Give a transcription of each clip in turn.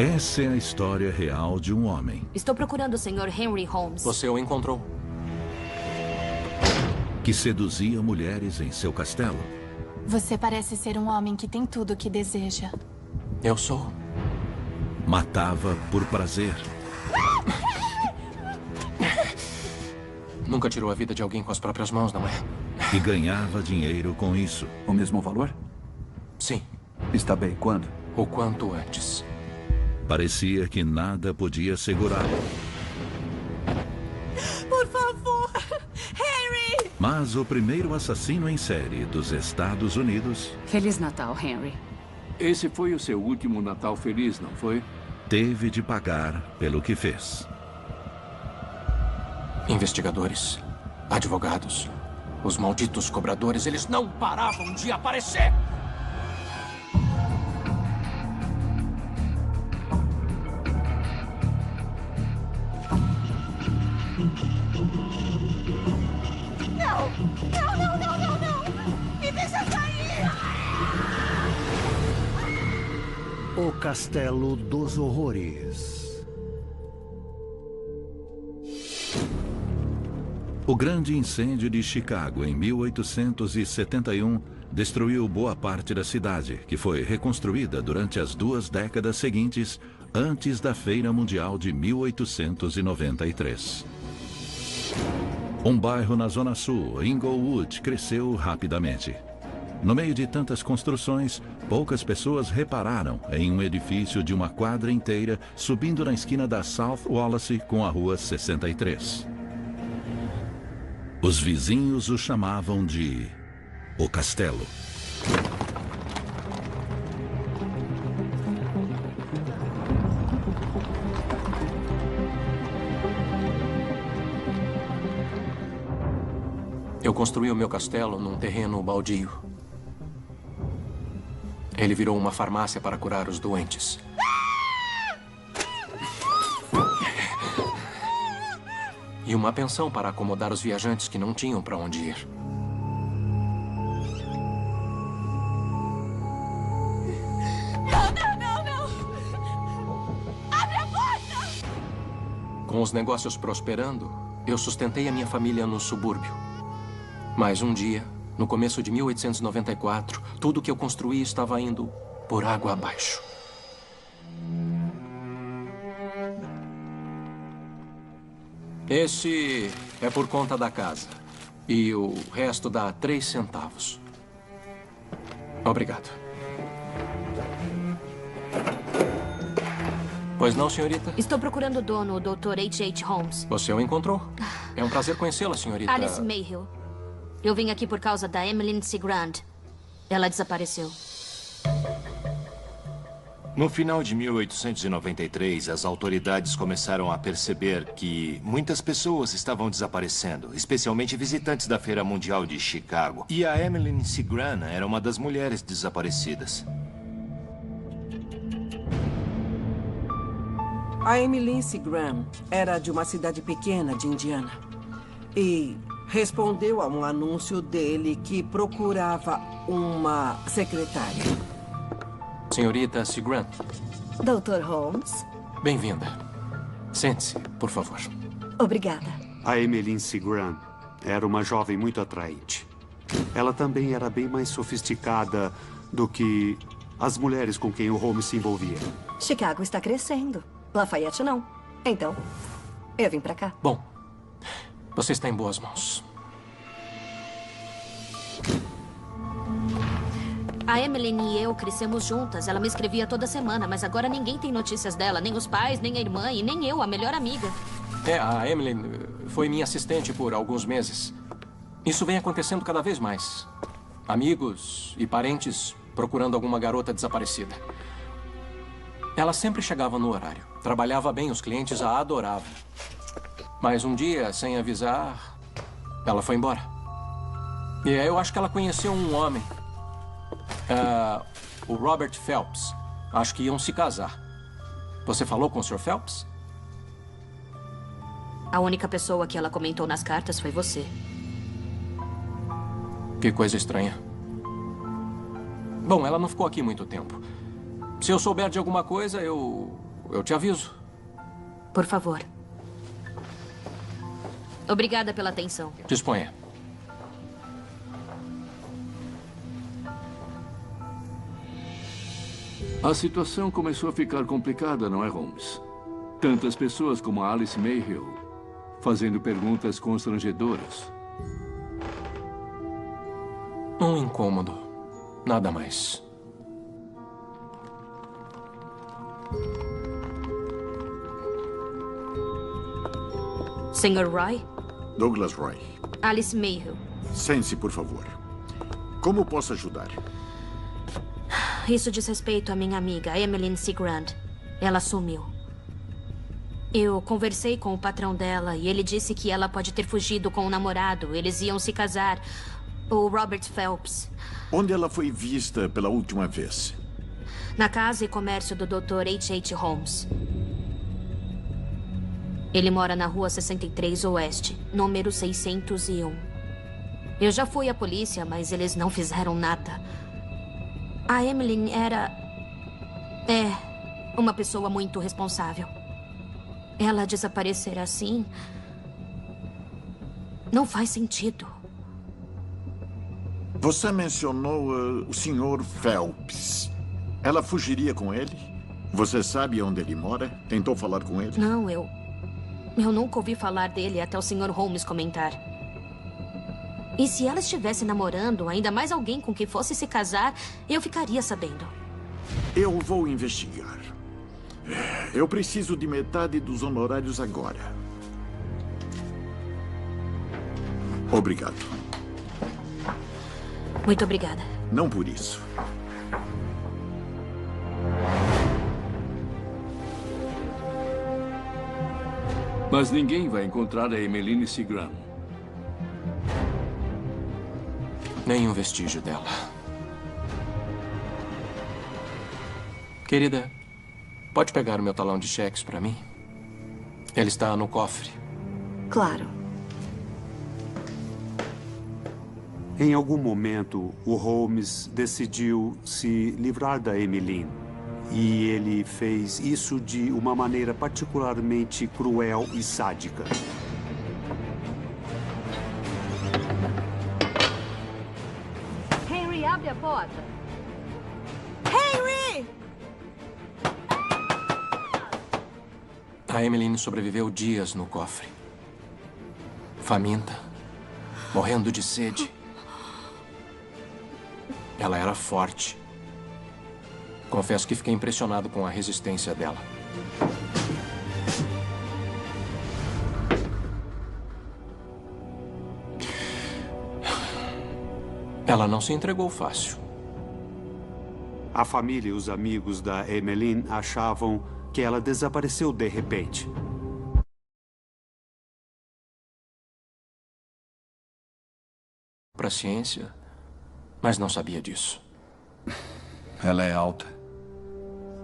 Essa é a história real de um homem Estou procurando o Sr. Henry Holmes. Você o encontrou. que seduzia mulheres em seu castelo. Você parece ser um homem que tem tudo o que deseja. Eu sou. Matava por prazer. Nunca tirou a vida de alguém com as próprias mãos, não é? E ganhava dinheiro com isso. O mesmo valor? Sim. Está bem. Quando? O quanto antes. Parecia que nada podia segurá-lo. Por favor, Henry! Mas o primeiro assassino em série dos Estados Unidos Feliz Natal, Henry. Esse foi o seu último Natal feliz, não foi? teve de pagar pelo que fez. Investigadores, advogados, os malditos cobradores, eles não paravam de aparecer! Não! Não, não, não, não, não! Me deixa sair! O Castelo dos Horrores. O grande incêndio de Chicago, em 1871, destruiu boa parte da cidade, que foi reconstruída durante as 2 décadas seguintes, antes da Feira Mundial de 1893. Um bairro na Zona Sul, Inglewood, cresceu rapidamente. No meio de tantas construções, poucas pessoas repararam em um edifício de uma quadra inteira subindo na esquina da South Wallace com a Rua 63. Os vizinhos o chamavam de O Castelo. Eu construí o meu castelo num terreno baldio. Ele virou uma farmácia para curar os doentes. E uma pensão para acomodar os viajantes que não tinham para onde ir. Não, não, não, não! Abre a porta! Com os negócios prosperando, eu sustentei a minha família no subúrbio. Mas um dia, no começo de 1894, tudo que eu construí estava indo por água abaixo. Esse é por conta da casa. E o resto dá 3 centavos. Obrigado. Pois não, senhorita? Estou procurando o dono, o Dr. H.H. Holmes. Você o encontrou. É um prazer conhecê-la, senhorita. Alice Mayhill. Eu vim aqui por causa da Emmeline Cigrand. Ela desapareceu. No final de 1893, as autoridades começaram a perceber que muitas pessoas estavam desaparecendo, especialmente visitantes da Feira Mundial de Chicago. E a Emmeline Cigrand era uma das mulheres desaparecidas. A Emmeline Cigrand era de uma cidade pequena de Indiana. E respondeu a um anúncio dele que procurava uma secretária. Senhorita Cigrand. Dr. Holmes? Bem-vinda. Sente-se, por favor. Obrigada. A Emmeline Cigrand era uma jovem muito atraente. Ela também era bem mais sofisticada do que as mulheres com quem o Holmes se envolvia. Chicago está crescendo. Lafayette não. Então, eu vim pra cá. Bom, você está em boas mãos. A Emmeline e eu crescemos juntas. Ela me escrevia toda semana, mas agora ninguém tem notícias dela. Nem os pais, nem a irmã e nem eu, a melhor amiga. A Emmeline foi minha assistente por alguns meses. Isso vem acontecendo cada vez mais. Amigos e parentes procurando alguma garota desaparecida. Ela sempre chegava no horário. Trabalhava bem, os clientes a adoravam. Mas um dia, sem avisar, ela foi embora. E eu acho que ela conheceu um homem. O Robert Phelps. Acho que iam se casar. Você falou com o Sr. Phelps? A única pessoa que ela comentou nas cartas foi você. Que coisa estranha. Bom, ela não ficou aqui muito tempo. Se eu souber de alguma coisa, eu eu te aviso. Por favor. Obrigada pela atenção. Disponha. A situação começou a ficar complicada, não é, Holmes? Tantas pessoas como a Alice Mayhill fazendo perguntas constrangedoras. Um incômodo. Nada mais. Sr. Roy? Douglas Roy. Alice Mayhill. Sente-se, por favor. Como posso ajudar? Isso diz respeito à minha amiga, Emmeline C. Grant. Ela sumiu. Eu conversei com o patrão dela e ele disse que ela pode ter fugido com o namorado. Eles iam se casar. O Robert Phelps. Onde ela foi vista pela última vez? Na casa e comércio do Dr. H.H. Holmes. Ele mora na rua 63 Oeste, número 601. Eu já fui à polícia, mas eles não fizeram nada. A Emmeline é uma pessoa muito responsável. Ela desaparecer assim não faz sentido. Você mencionou o Sr. Phelps. Ela fugiria com ele? Você sabe onde ele mora? Tentou falar com ele? Não, eu nunca ouvi falar dele até o Sr. Holmes comentar. E se ela estivesse namorando, ainda mais alguém com quem fosse se casar, eu ficaria sabendo. Eu vou investigar. Eu preciso de metade dos honorários agora. Obrigado. Muito obrigada. Não por isso. Mas ninguém vai encontrar a Emmeline C. Grant. Nem um vestígio dela. Querida, pode pegar o meu talão de cheques para mim? Ele está no cofre. Claro. Em algum momento, o Holmes decidiu se livrar da Emmeline. E ele fez isso de uma maneira particularmente cruel e sádica. Henry, abre a porta. Henry! A Emmeline sobreviveu dias no cofre. Faminta, morrendo de sede. Ela era forte. Confesso que fiquei impressionado com a resistência dela. Ela não se entregou fácil. A família e os amigos da Emmeline achavam que ela desapareceu de repente. Para a ciência, mas não sabia disso. Ela é alta.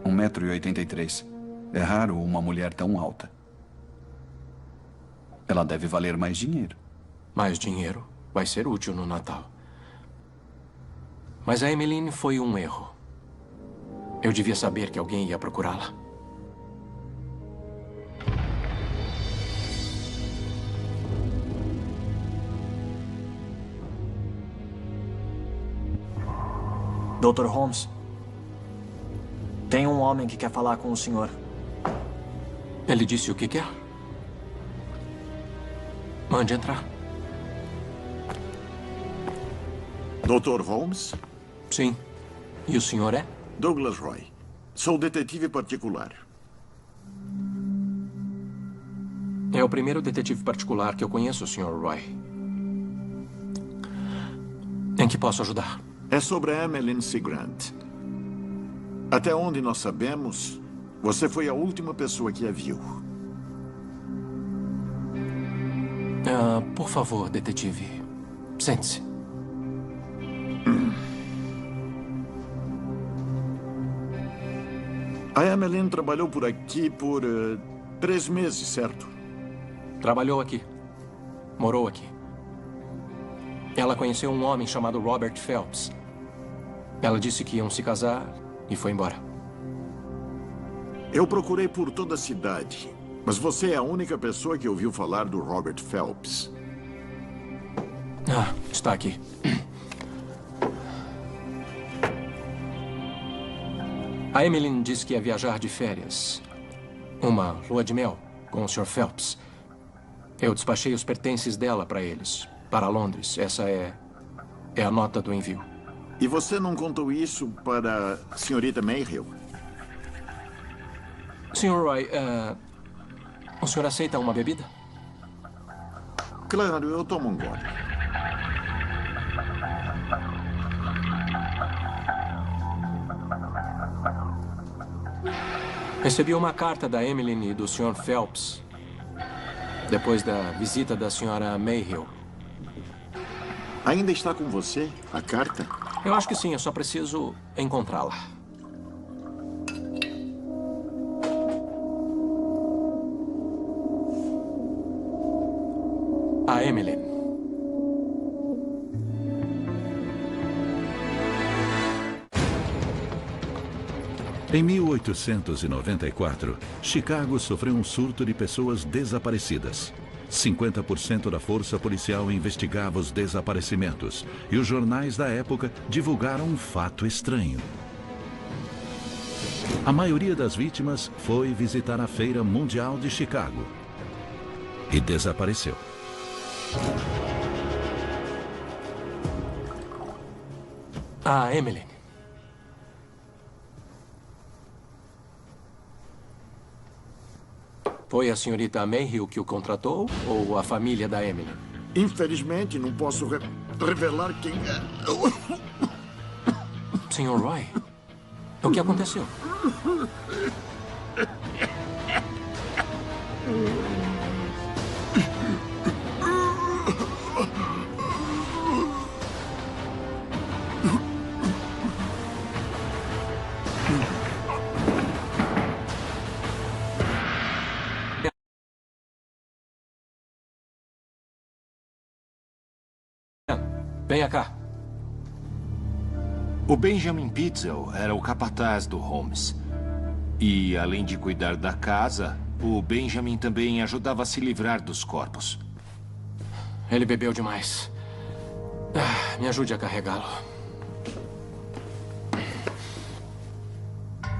1,83 m. É raro uma mulher tão alta. Ela deve valer mais dinheiro. Mais dinheiro vai ser útil no Natal. Mas a Emmeline foi um erro. Eu devia saber que alguém ia procurá-la. Dr. Holmes, tem um homem que quer falar com o senhor. Ele disse o que quer? Mande entrar. Dr. Holmes? Sim. E o senhor é? Douglas Roy. Sou detetive particular. É o primeiro detetive particular que eu conheço, Sr. Roy. Em que posso ajudar? É sobre a Emmeline C. Grant. Até onde nós sabemos, você foi a última pessoa que a viu. Por favor, detetive. Sente-se. A Emmeline trabalhou por aqui por 3 meses, certo? Trabalhou aqui. Morou aqui. Ela conheceu um homem chamado Robert Phelps. Ela disse que iam se casar e foi embora. Eu procurei por toda a cidade, mas você é a única pessoa que ouviu falar do Robert Phelps. Ah, está aqui. A Emmeline disse que ia viajar de férias. Uma lua de mel com o Sr. Phelps. Eu despachei os pertences dela para eles, para Londres. Essa é a nota do envio. E você não contou isso para a senhorita Mayhill? Sr. Roy, o senhor aceita uma bebida? Claro, eu tomo um gole. Recebi uma carta da Emmeline e do Sr. Phelps depois da visita da senhora Mayhill. Ainda está com você a carta? Eu acho que sim, eu só preciso encontrá-la. A Emmeline. Em 1894, Chicago sofreu um surto de pessoas desaparecidas. 50% da força policial investigava os desaparecimentos e os jornais da época divulgaram um fato estranho. A maioria das vítimas foi visitar a Feira Mundial de Chicago e desapareceu. A Emmeline. Foi a senhorita Mayhill que o contratou ou a família da Emmeline? Infelizmente, não posso revelar quem é. Sr. Roy, o que aconteceu? Venha cá. O Benjamin Pitzel era o capataz do Holmes. E, além de cuidar da casa, o Benjamin também ajudava a se livrar dos corpos. Ele bebeu demais. Me ajude a carregá-lo.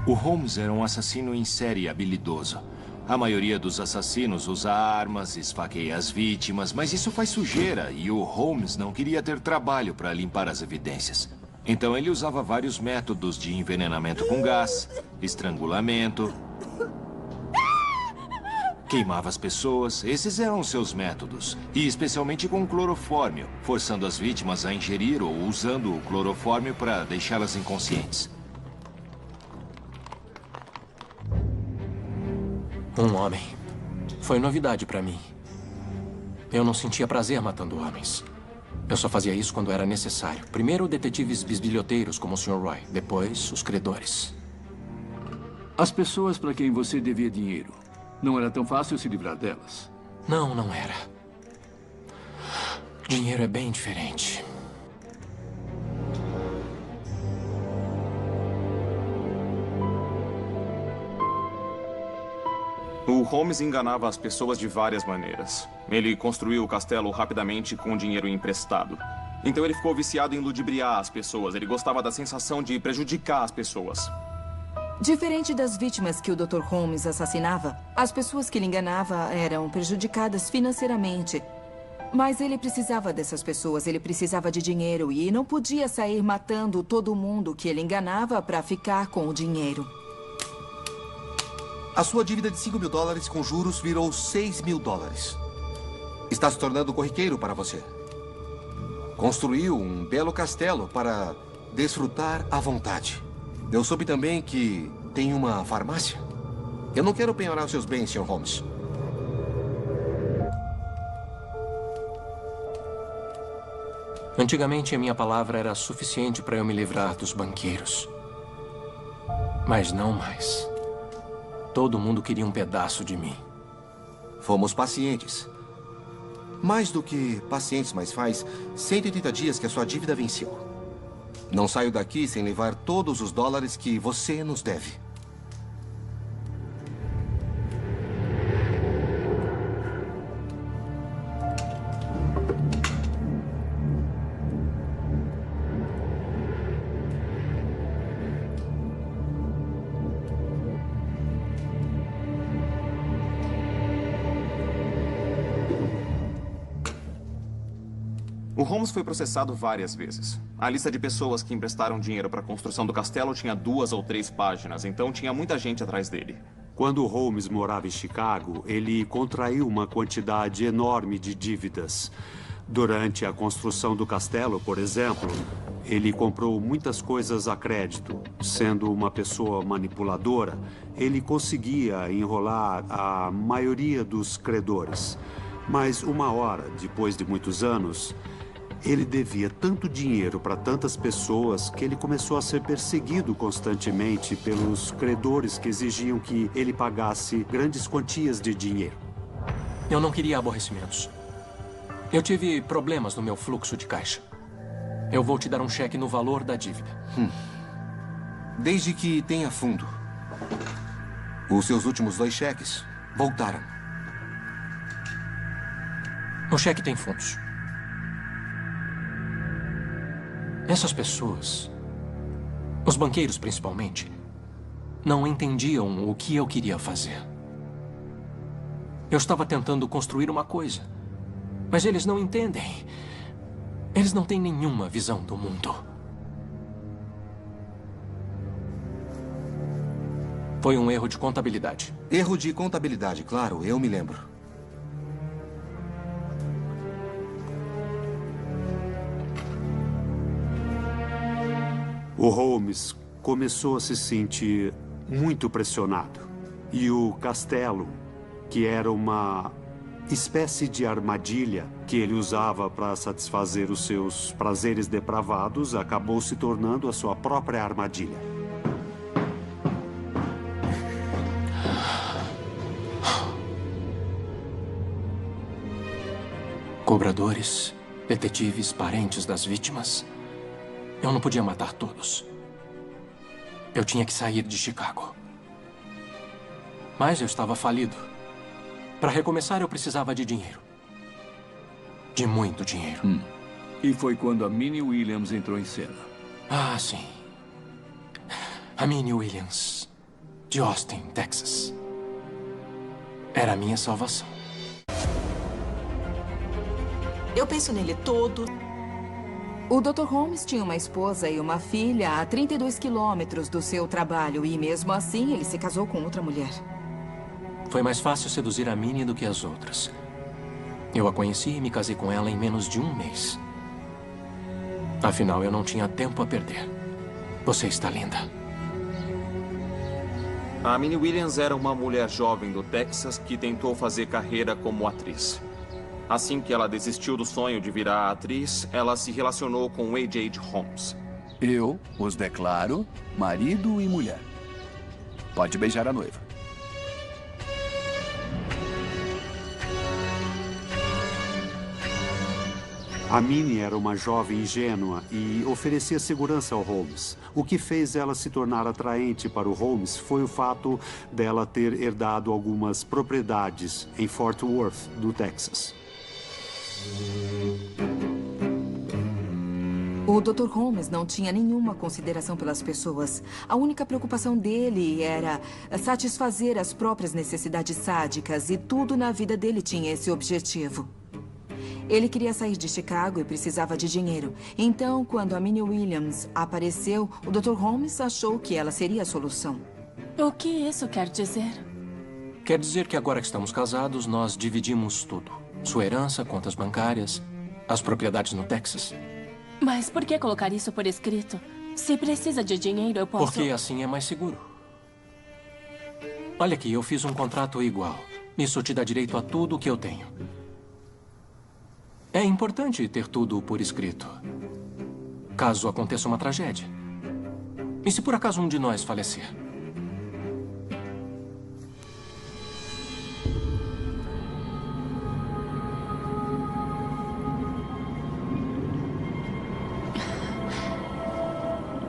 O Holmes era um assassino em série habilidoso. A maioria dos assassinos usa armas, esfaqueia as vítimas, mas isso faz sujeira e o Holmes não queria ter trabalho para limpar as evidências. Então ele usava vários métodos de envenenamento com gás, estrangulamento, queimava as pessoas. Esses eram seus métodos, e especialmente com clorofórmio, forçando as vítimas a ingerir ou usando o clorofórmio para deixá-las inconscientes. Um homem. Foi novidade para mim. Eu não sentia prazer matando homens. Eu só fazia isso quando era necessário. Primeiro, detetives bisbilhoteiros como o Sr. Roy. Depois, os credores. As pessoas para quem você devia dinheiro. Não era tão fácil se livrar delas. Não, não era. Dinheiro é bem diferente. O Holmes enganava as pessoas de várias maneiras. Ele construiu o castelo rapidamente com dinheiro emprestado. Então ele ficou viciado em ludibriar as pessoas. Ele gostava da sensação de prejudicar as pessoas. Diferente das vítimas que o Dr. Holmes assassinava, as pessoas que ele enganava eram prejudicadas financeiramente. Mas ele precisava dessas pessoas, ele precisava de dinheiro e não podia sair matando todo mundo que ele enganava para ficar com o dinheiro. A sua dívida de $5 mil com juros virou $6 mil. Está se tornando corriqueiro para você. Construiu um belo castelo para desfrutar à vontade. Eu soube também que tem uma farmácia. Eu não quero penhorar os seus bens, Sr. Holmes. Antigamente, a minha palavra era suficiente para eu me livrar dos banqueiros. Mas não mais. Todo mundo queria um pedaço de mim. Fomos pacientes. Mais do que pacientes, mas faz 180 dias que a sua dívida venceu. Não saio daqui sem levar todos os dólares que você nos deve. O Holmes foi processado várias vezes. A lista de pessoas que emprestaram dinheiro para a construção do castelo tinha 2 ou 3 páginas, então tinha muita gente atrás dele. Quando Holmes morava em Chicago, ele contraiu uma quantidade enorme de dívidas. Durante a construção do castelo, por exemplo, ele comprou muitas coisas a crédito. Sendo uma pessoa manipuladora, ele conseguia enrolar a maioria dos credores. Mas uma hora, depois de muitos anos, ele devia tanto dinheiro para tantas pessoas que ele começou a ser perseguido constantemente pelos credores que exigiam que ele pagasse grandes quantias de dinheiro. Eu não queria aborrecimentos. Eu tive problemas no meu fluxo de caixa. Eu vou te dar um cheque no valor da dívida. Desde que tenha fundo. Os seus últimos 2 cheques voltaram. O cheque tem fundos. Essas pessoas, os banqueiros principalmente, não entendiam o que eu queria fazer. Eu estava tentando construir uma coisa, mas eles não entendem. Eles não têm nenhuma visão do mundo. Foi um erro de contabilidade. Erro de contabilidade, claro, eu me lembro. O Holmes começou a se sentir muito pressionado. E o castelo, que era uma espécie de armadilha que ele usava para satisfazer os seus prazeres depravados, acabou se tornando a sua própria armadilha. Cobradores, detetives, parentes das vítimas. Eu não podia matar todos. Eu tinha que sair de Chicago. Mas eu estava falido. Para recomeçar, eu precisava de dinheiro. De muito dinheiro. E foi quando a Minnie Williams entrou em cena. Ah, sim. A Minnie Williams, de Austin, Texas. Era a minha salvação. Eu penso nele todo. O Dr. Holmes tinha uma esposa e uma filha a 32 quilômetros do seu trabalho. E mesmo assim, ele se casou com outra mulher. Foi mais fácil seduzir a Minnie do que as outras. Eu a conheci e me casei com ela em menos de 1 mês. Afinal, eu não tinha tempo a perder. Você está linda. A Minnie Williams era uma mulher jovem do Texas que tentou fazer carreira como atriz. Assim que ela desistiu do sonho de virar atriz, ela se relacionou com A.J. Holmes. Eu os declaro marido e mulher. Pode beijar a noiva. A Minnie era uma jovem ingênua e oferecia segurança ao Holmes. O que fez ela se tornar atraente para o Holmes foi o fato dela ter herdado algumas propriedades em Fort Worth, do Texas. O Dr. Holmes não tinha nenhuma consideração pelas pessoas. A única preocupação dele era satisfazer as próprias necessidades sádicas e tudo na vida dele tinha esse objetivo. Ele queria sair de Chicago e precisava de dinheiro. Então, quando a Minnie Williams apareceu, o Dr. Holmes achou que ela seria a solução. O que isso quer dizer? Quer dizer que agora que estamos casados, nós dividimos tudo. Sua herança, contas bancárias, as propriedades no Texas. Mas por que colocar isso por escrito? Se precisa de dinheiro, eu posso... Porque assim é mais seguro. Olha aqui, eu fiz um contrato igual. Isso te dá direito a tudo o que eu tenho. É importante ter tudo por escrito. Caso aconteça uma tragédia. E se por acaso um de nós falecer?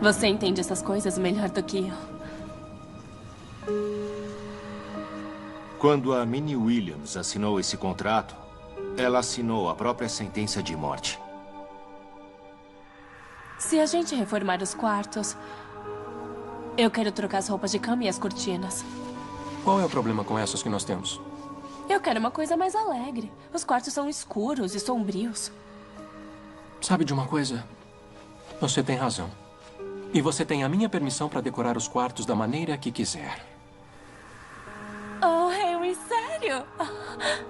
Você entende essas coisas melhor do que eu. Quando a Minnie Williams assinou esse contrato, ela assinou a própria sentença de morte. Se a gente reformar os quartos, eu quero trocar as roupas de cama e as cortinas. Qual é o problema com essas que nós temos? Eu quero uma coisa mais alegre. Os quartos são escuros e sombrios. Sabe de uma coisa? Você tem razão. E você tem a minha permissão para decorar os quartos da maneira que quiser. Oh, Henry, sério?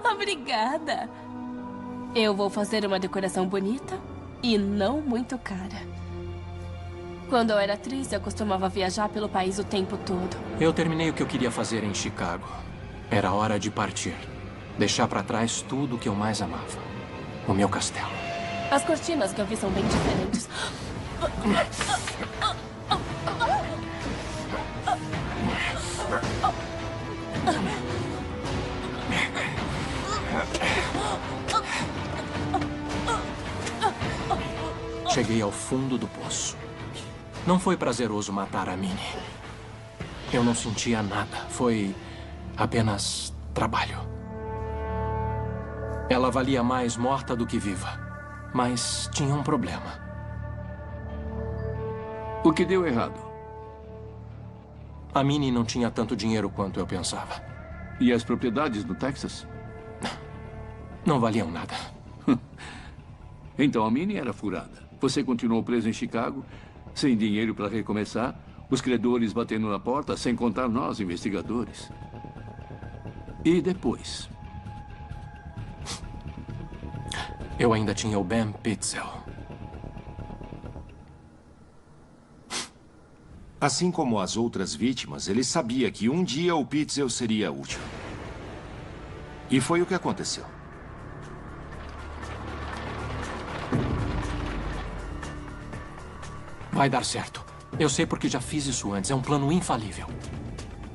Obrigada. Eu vou fazer uma decoração bonita e não muito cara. Quando eu era atriz, eu costumava viajar pelo país o tempo todo. Eu terminei o que eu queria fazer em Chicago. Era hora de partir. Deixar para trás tudo o que eu mais amava. O meu castelo. As cortinas que eu vi são bem diferentes. Cheguei ao fundo do poço. Não foi prazeroso matar a Minnie. Eu não sentia nada. Foi apenas trabalho. Ela valia mais morta do que viva. Mas tinha um problema. O que deu errado? A Minnie não tinha tanto dinheiro quanto eu pensava. E as propriedades no Texas? Não valiam nada. Então a Minnie era furada. Você continuou preso em Chicago, sem dinheiro para recomeçar, os credores batendo na porta, sem contar nós, investigadores. E depois? Eu ainda tinha o Ben Pitzel. Assim como as outras vítimas, ele sabia que um dia o Pitzel seria útil. E foi o que aconteceu. Vai dar certo. Eu sei porque já fiz isso antes. É um plano infalível.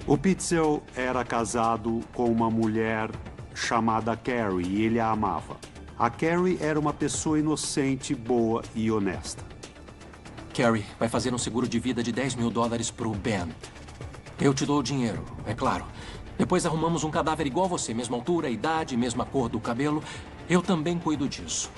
O Pitzel era casado com uma mulher chamada Carrie e ele a amava. A Carrie era uma pessoa inocente, boa e honesta. Carrie vai fazer um seguro de vida de $10 mil pro Ben. Eu te dou o dinheiro, é claro. Depois arrumamos um cadáver igual a você. Mesma altura, idade, mesma cor do cabelo. Eu também cuido disso.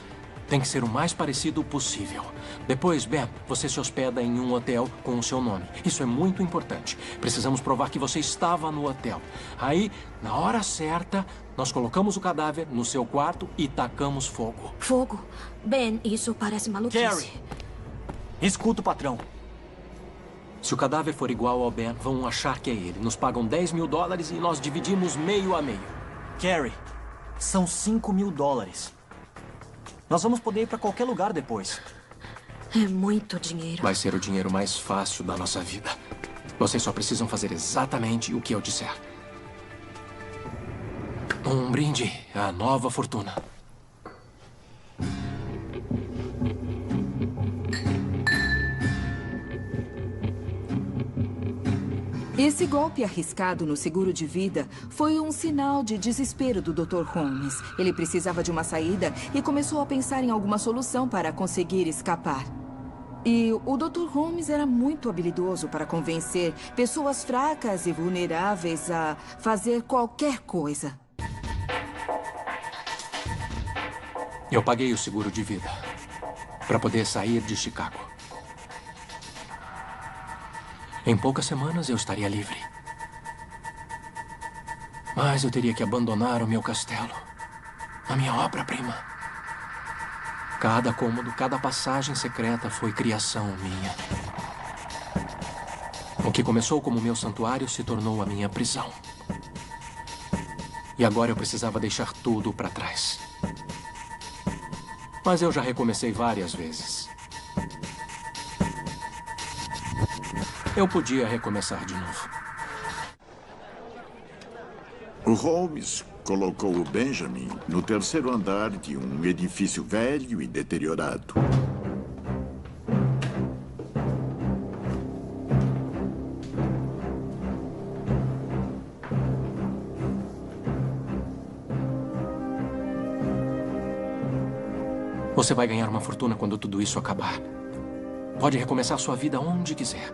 Tem que ser o mais parecido possível. Depois, Ben, você se hospeda em um hotel com o seu nome. Isso é muito importante. Precisamos provar que você estava no hotel. Aí, na hora certa, nós colocamos o cadáver no seu quarto e tacamos fogo. Fogo? Ben, isso parece maluquice. Carrie, escuta o patrão. Se o cadáver for igual ao Ben, vão achar que é ele. Nos pagam $10 mil e nós dividimos meio a meio. Carrie, são $5 mil. Nós vamos poder ir para qualquer lugar depois. É muito dinheiro. Vai ser o dinheiro mais fácil da nossa vida. Vocês só precisam fazer exatamente o que eu disser. Um brinde à nova fortuna. Esse golpe arriscado no seguro de vida foi um sinal de desespero do Dr. Holmes. Ele precisava de uma saída e começou a pensar em alguma solução para conseguir escapar. E o Dr. Holmes era muito habilidoso para convencer pessoas fracas e vulneráveis a fazer qualquer coisa. Eu paguei o seguro de vida para poder sair de Chicago. Em poucas semanas eu estaria livre. Mas eu teria que abandonar o meu castelo, a minha obra-prima. Cada cômodo, cada passagem secreta foi criação minha. O que começou como meu santuário se tornou a minha prisão. E agora eu precisava deixar tudo para trás. Mas eu já recomecei várias vezes. Eu podia recomeçar de novo. O Holmes colocou o Benjamin no terceiro andar de um edifício velho e deteriorado. Você vai ganhar uma fortuna quando tudo isso acabar. Pode recomeçar sua vida onde quiser.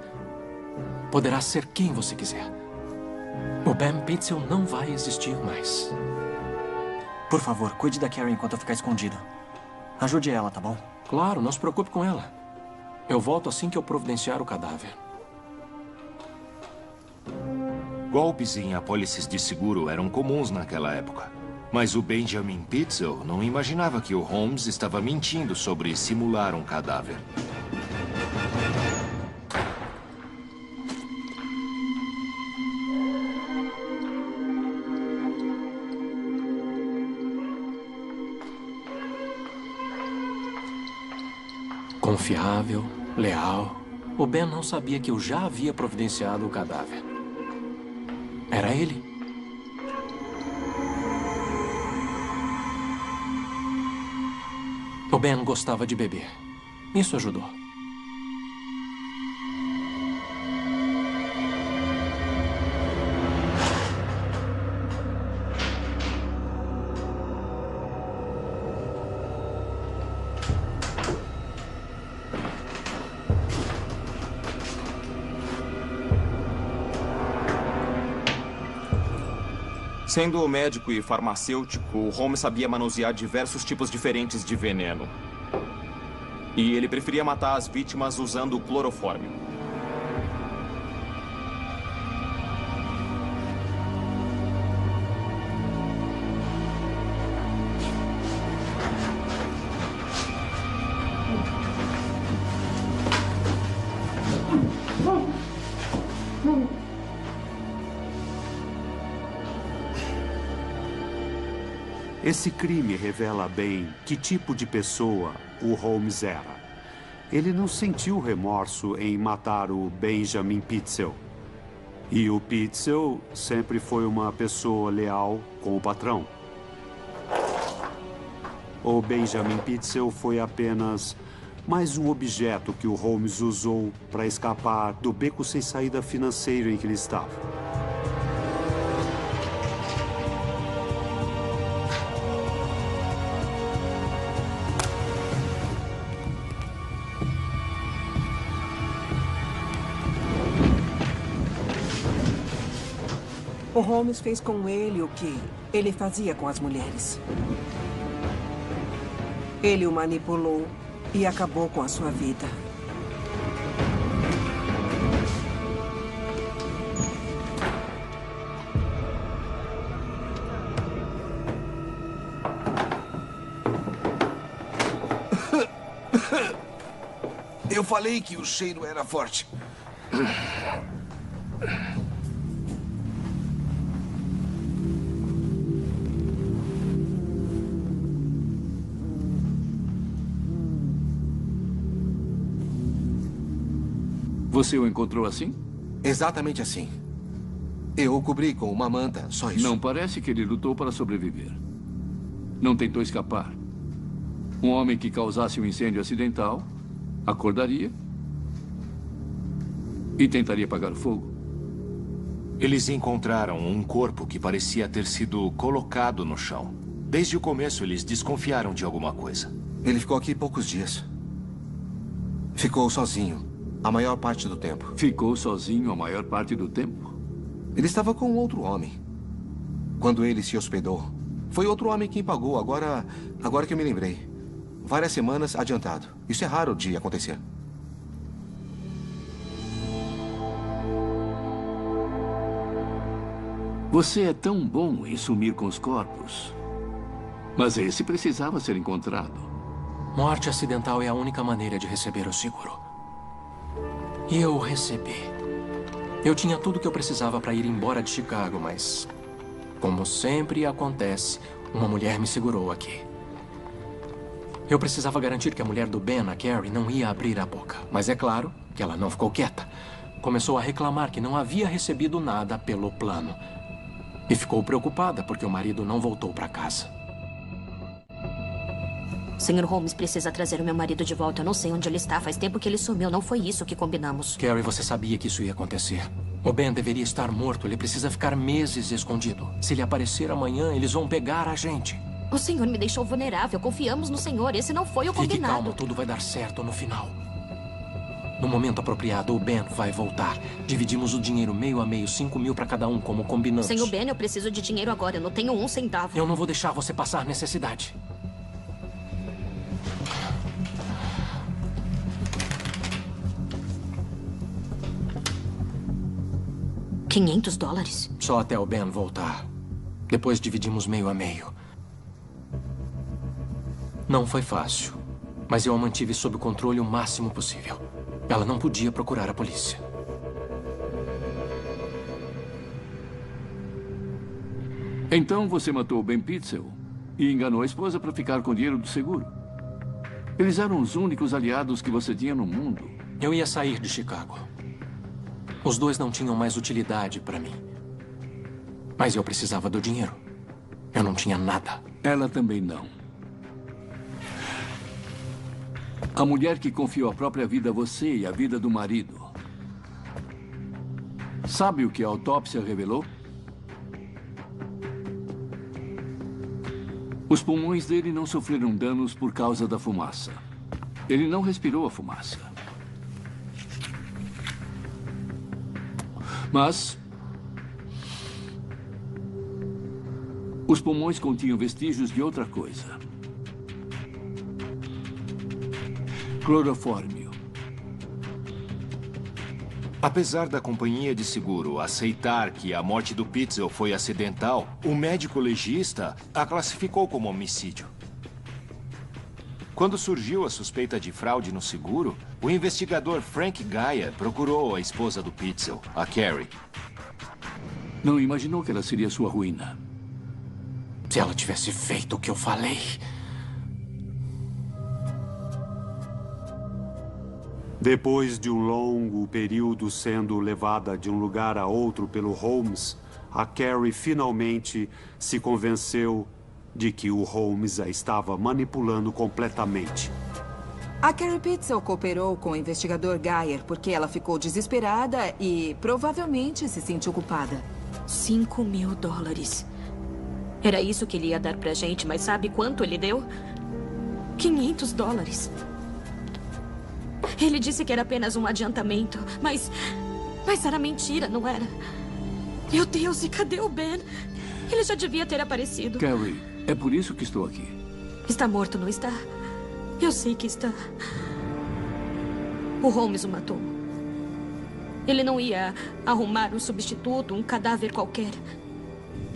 Poderá ser quem você quiser. O Ben Pitzel não vai existir mais. Por favor, cuide da Carrie enquanto eu ficar escondido. Ajude ela, tá bom? Claro, não se preocupe com ela. Eu volto assim que eu providenciar o cadáver. Golpes em apólices de seguro eram comuns naquela época. Mas o Benjamin Pitzel não imaginava que o Holmes estava mentindo sobre simular um cadáver. Confiável, leal. O Ben não sabia que eu já havia providenciado o cadáver. Era ele. O Ben gostava de beber. Isso ajudou. Sendo médico e farmacêutico, Holmes sabia manusear diversos tipos diferentes de veneno. E ele preferia matar as vítimas usando clorofórmio. Esse crime revela bem que tipo de pessoa o Holmes era. Ele não sentiu remorso em matar o Benjamin Pitzel. E o Pitzel sempre foi uma pessoa leal com o patrão. O Benjamin Pitzel foi apenas mais um objeto que o Holmes usou para escapar do beco sem saída financeiro em que ele estava. O Holmes fez com ele o que ele fazia com as mulheres. Ele o manipulou e acabou com a sua vida. Eu falei que o cheiro era forte. Você o encontrou assim? Exatamente assim. Eu o cobri com uma manta, só isso. Não parece que ele lutou para sobreviver. Não tentou escapar. Um homem que causasse um incêndio acidental acordaria e tentaria apagar o fogo. Eles encontraram um corpo que parecia ter sido colocado no chão. Desde o começo, eles desconfiaram de alguma coisa. Ele ficou aqui poucos dias. Ficou sozinho a maior parte do tempo. Ficou sozinho a maior parte do tempo? Ele estava com outro homem. Quando ele se hospedou, foi outro homem quem pagou. Agora que eu me lembrei. Várias semanas adiantado. Isso é raro de acontecer. Você é tão bom em sumir com os corpos. Mas esse precisava ser encontrado. Morte acidental é a única maneira de receber o seguro. E eu o recebi. Eu tinha tudo que eu precisava para ir embora de Chicago, mas, como sempre acontece, uma mulher me segurou aqui. Eu precisava garantir que a mulher do Ben, a Carrie, não ia abrir a boca. Mas é claro que ela não ficou quieta. Começou a reclamar que não havia recebido nada pelo plano. E ficou preocupada porque o marido não voltou para casa. Sr. Holmes precisa trazer o meu marido de volta. Eu não sei onde ele está. Faz tempo que ele sumiu. Não foi isso que combinamos. Carrie, você sabia que isso ia acontecer. O Ben deveria estar morto. Ele precisa ficar meses escondido. Se ele aparecer amanhã, eles vão pegar a gente. O senhor me deixou vulnerável. Confiamos no senhor. Esse não foi o combinado. Fique calmo. Tudo vai dar certo no final. No momento apropriado, o Ben vai voltar. Dividimos o dinheiro meio a meio, 5 mil para cada um, como combinamos. Senhor Ben, eu preciso de dinheiro agora. Eu não tenho um centavo. Eu não vou deixar você passar necessidade. $500? Só até o Ben voltar. Depois dividimos meio a meio. Não foi fácil, mas eu a mantive sob controle o máximo possível. Ela não podia procurar a polícia. Então você matou o Ben Pitzel e enganou a esposa para ficar com o dinheiro do seguro. Eles eram os únicos aliados que você tinha no mundo. Eu ia sair de Chicago. Os dois não tinham mais utilidade para mim. Mas eu precisava do dinheiro. Eu não tinha nada. Ela também não. A mulher que confiou a própria vida a você e a vida do marido. Sabe o que a autópsia revelou? Os pulmões dele não sofreram danos por causa da fumaça. Ele não respirou a fumaça. Mas os pulmões continham vestígios de outra coisa. Clorofórmio. Apesar da companhia de seguro aceitar que a morte do Pitzel foi acidental, o médico legista a classificou como homicídio. Quando surgiu a suspeita de fraude no seguro, o investigador Frank Geyer procurou a esposa do Pitzel, a Carrie. Não imaginou que ela seria sua ruína. Se ela tivesse feito o que eu falei... Depois de um longo período sendo levada de um lugar a outro pelo Holmes, a Carrie finalmente se convenceu de que o Holmes a estava manipulando completamente. A Carrie Pitzel cooperou com o investigador Geyer porque ela ficou desesperada e provavelmente se sentiu culpada. $5.000. Era isso que ele ia dar pra gente, mas sabe quanto ele deu? $500. Ele disse que era apenas um adiantamento, mas era mentira, não era? Meu Deus, e cadê o Ben? Ele já devia ter aparecido. Carrie, é por isso que estou aqui. Está morto, não está? Eu sei que está. O Holmes o matou. Ele não ia arrumar um substituto, um cadáver qualquer.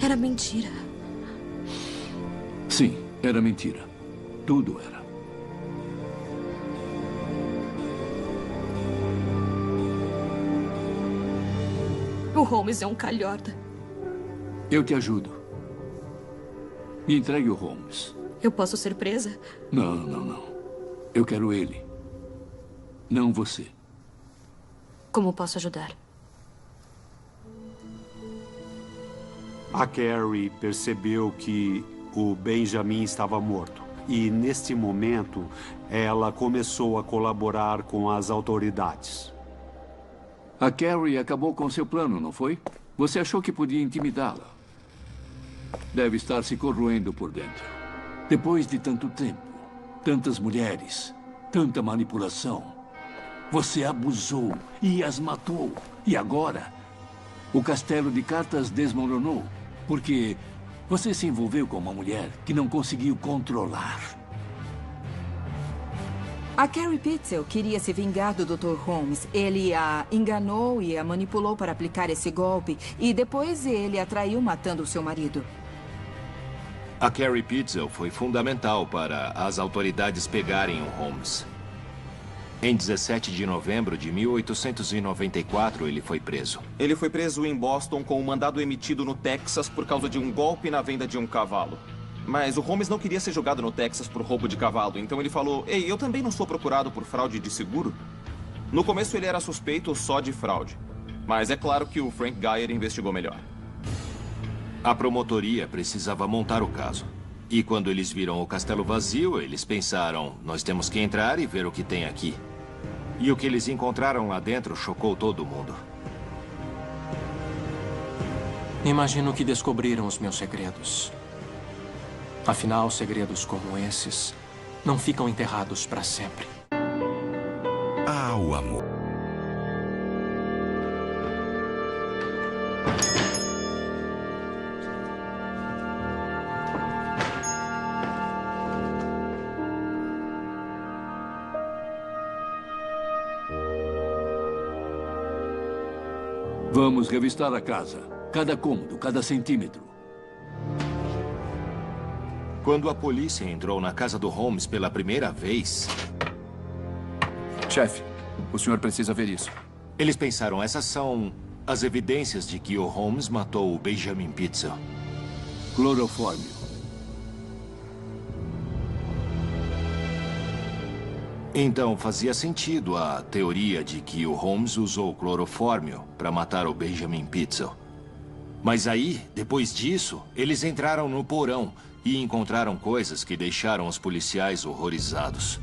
Era mentira. Sim, era mentira. Tudo era. O Holmes é um calhorda. Eu te ajudo. Me entregue o Holmes. Eu posso ser presa? Não, não, não. Eu quero ele. Não você. Como posso ajudar? A Carrie percebeu que o Benjamin estava morto. E, neste momento, ela começou a colaborar com as autoridades. A Carrie acabou com seu plano, não foi? Você achou que podia intimidá-la. Deve estar se corroendo por dentro. Depois de tanto tempo, tantas mulheres, tanta manipulação, você abusou e as matou. E agora, o castelo de cartas desmoronou porque você se envolveu com uma mulher que não conseguiu controlar. A Carrie Pitzel queria se vingar do Dr. Holmes. Ele a enganou e a manipulou para aplicar esse golpe. E depois ele a traiu matando o seu marido. A Carrie Pitzel foi fundamental para as autoridades pegarem o Holmes. Em 17 de novembro de 1894, ele foi preso. Ele foi preso em Boston com um mandado emitido no Texas por causa de um golpe na venda de um cavalo. Mas o Holmes não queria ser julgado no Texas por roubo de cavalo, então ele falou: "Ei, eu também não sou procurado por fraude de seguro?" No começo ele era suspeito só de fraude, mas é claro que o Frank Geyer investigou melhor. A promotoria precisava montar o caso. E quando eles viram o castelo vazio, eles pensaram: nós temos que entrar e ver o que tem aqui. E o que eles encontraram lá dentro chocou todo mundo. Imagino que descobriram os meus segredos. Afinal, segredos como esses não ficam enterrados para sempre. Ah, o amor. Vamos revistar a casa. Cada cômodo, cada centímetro. Quando a polícia entrou na casa do Holmes pela primeira vez... Chefe, o senhor precisa ver isso. Eles pensaram, essas são as evidências de que o Holmes matou o Benjamin Pitzel. Clorofórmio. Então, fazia sentido a teoria de que o Holmes usou clorofórmio para matar o Benjamin Pitzel. Mas aí, depois disso, eles entraram no porão e encontraram coisas que deixaram os policiais horrorizados.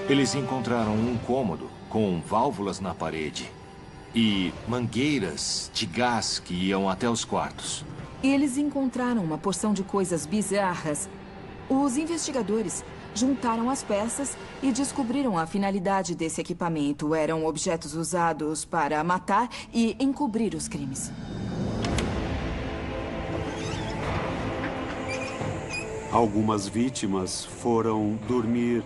Eles encontraram um cômodo com válvulas na parede e mangueiras de gás que iam até os quartos. E eles encontraram uma porção de coisas bizarras. Os investigadores juntaram as peças e descobriram a finalidade desse equipamento. Eram objetos usados para matar e encobrir os crimes. Algumas vítimas foram dormir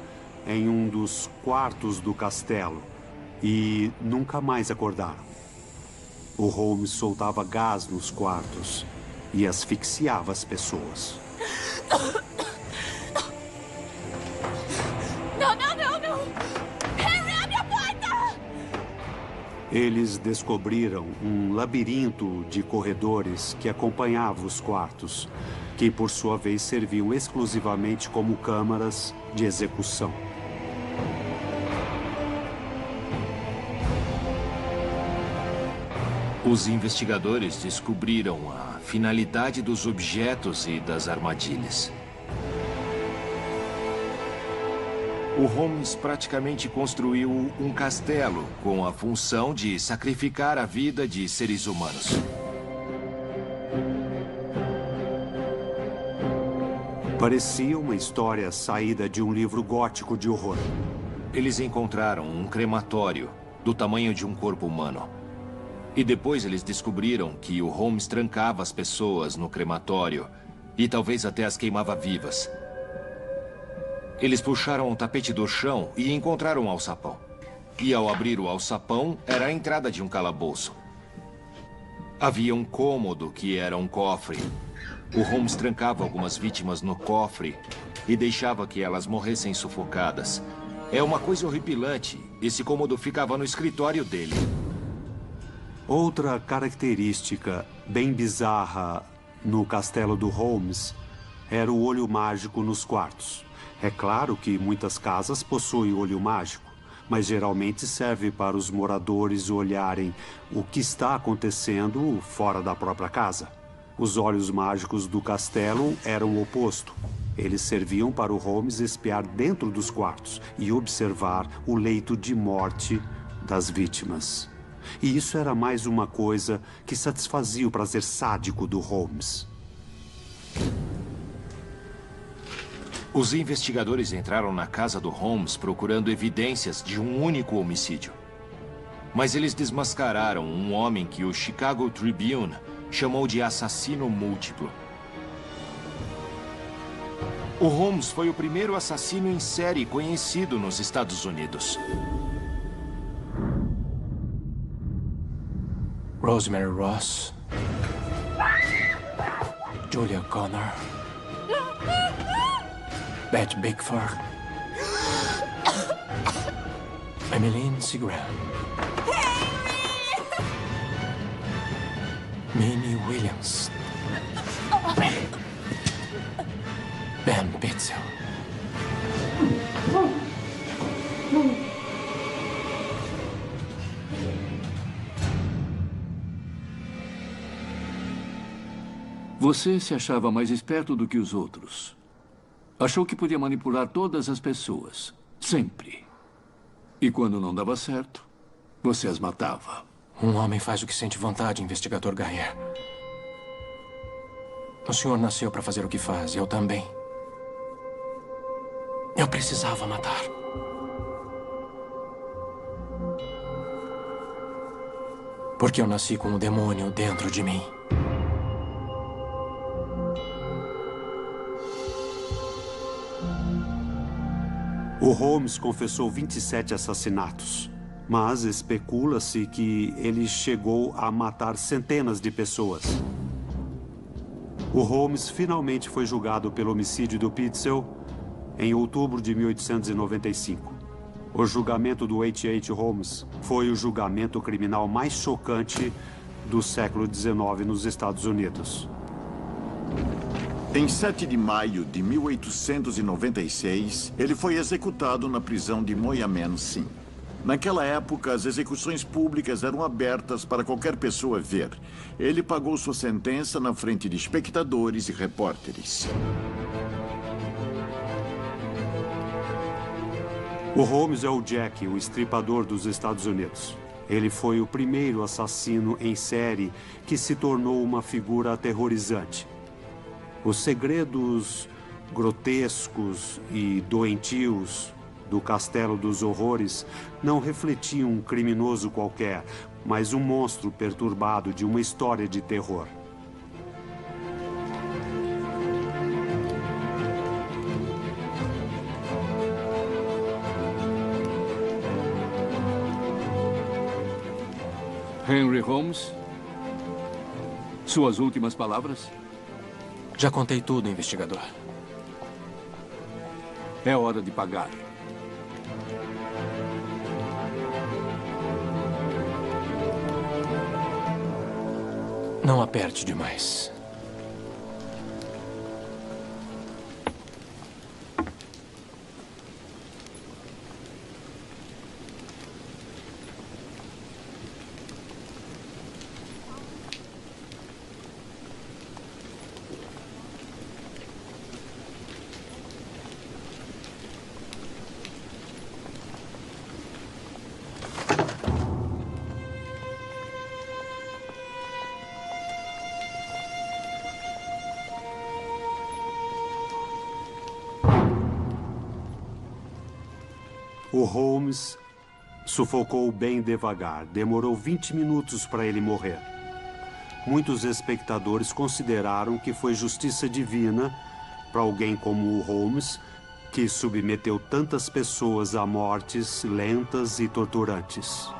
em um dos quartos do castelo e nunca mais acordaram. O Holmes soltava gás nos quartos e asfixiava as pessoas. Não, não, não, não! Harry, abre a porta! Eles descobriram um labirinto de corredores que acompanhava os quartos, que por sua vez serviam exclusivamente como câmaras de execução. Os investigadores descobriram a finalidade dos objetos e das armadilhas. O Holmes praticamente construiu um castelo com a função de sacrificar a vida de seres humanos. Parecia uma história saída de um livro gótico de horror. Eles encontraram um crematório do tamanho de um corpo humano. E depois eles descobriram que o Holmes trancava as pessoas no crematório e talvez até as queimava vivas. Eles puxaram o tapete do chão e encontraram um alçapão. E ao abrir o alçapão, era a entrada de um calabouço. Havia um cômodo que era um cofre. O Holmes trancava algumas vítimas no cofre e deixava que elas morressem sufocadas. É uma coisa horripilante. Esse cômodo ficava no escritório dele. Outra característica bem bizarra no castelo do Holmes era o olho mágico nos quartos. É claro que muitas casas possuem olho mágico, mas geralmente serve para os moradores olharem o que está acontecendo fora da própria casa. Os olhos mágicos do castelo eram o oposto. Eles serviam para o Holmes espiar dentro dos quartos e observar o leito de morte das vítimas. E isso era mais uma coisa que satisfazia o prazer sádico do Holmes. Os investigadores entraram na casa do Holmes procurando evidências de um único homicídio. Mas eles desmascararam um homem que o Chicago Tribune chamou de assassino múltiplo. O Holmes foi o primeiro assassino em série conhecido nos Estados Unidos. Rosemary Ross, Julia Connor, Beth Bickford, Emmeline Seagram, Minnie Williams, Ben Pitzel. Você se achava mais esperto do que os outros. Achou que podia manipular todas as pessoas. Sempre. E quando não dava certo, você as matava. Um homem faz o que sente vontade, investigador Geyer. O senhor nasceu para fazer o que faz, eu também. Eu precisava matar. Porque eu nasci com um demônio dentro de mim. O Holmes confessou 27 assassinatos, mas especula-se que ele chegou a matar centenas de pessoas. O Holmes finalmente foi julgado pelo homicídio do Pitzel em outubro de 1895. O julgamento do H.H. Holmes foi o julgamento criminal mais chocante do século XIX nos Estados Unidos. Em 7 de maio de 1896, ele foi executado na prisão de Moyamensing. Naquela época, as execuções públicas eram abertas para qualquer pessoa ver. Ele pagou sua sentença na frente de espectadores e repórteres. O Holmes é o Jack, o estripador dos Estados Unidos. Ele foi o primeiro assassino em série que se tornou uma figura aterrorizante. Os segredos grotescos e doentios do Castelo dos Horrores não refletiam um criminoso qualquer, mas um monstro perturbado de uma história de terror. Henry Holmes, suas últimas palavras? Já contei tudo, investigador. É hora de pagar. Não aperte demais. O Holmes sufocou bem devagar. Demorou 20 minutos para ele morrer. Muitos espectadores consideraram que foi justiça divina para alguém como o Holmes, que submeteu tantas pessoas a mortes lentas e torturantes.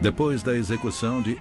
Depois da execução de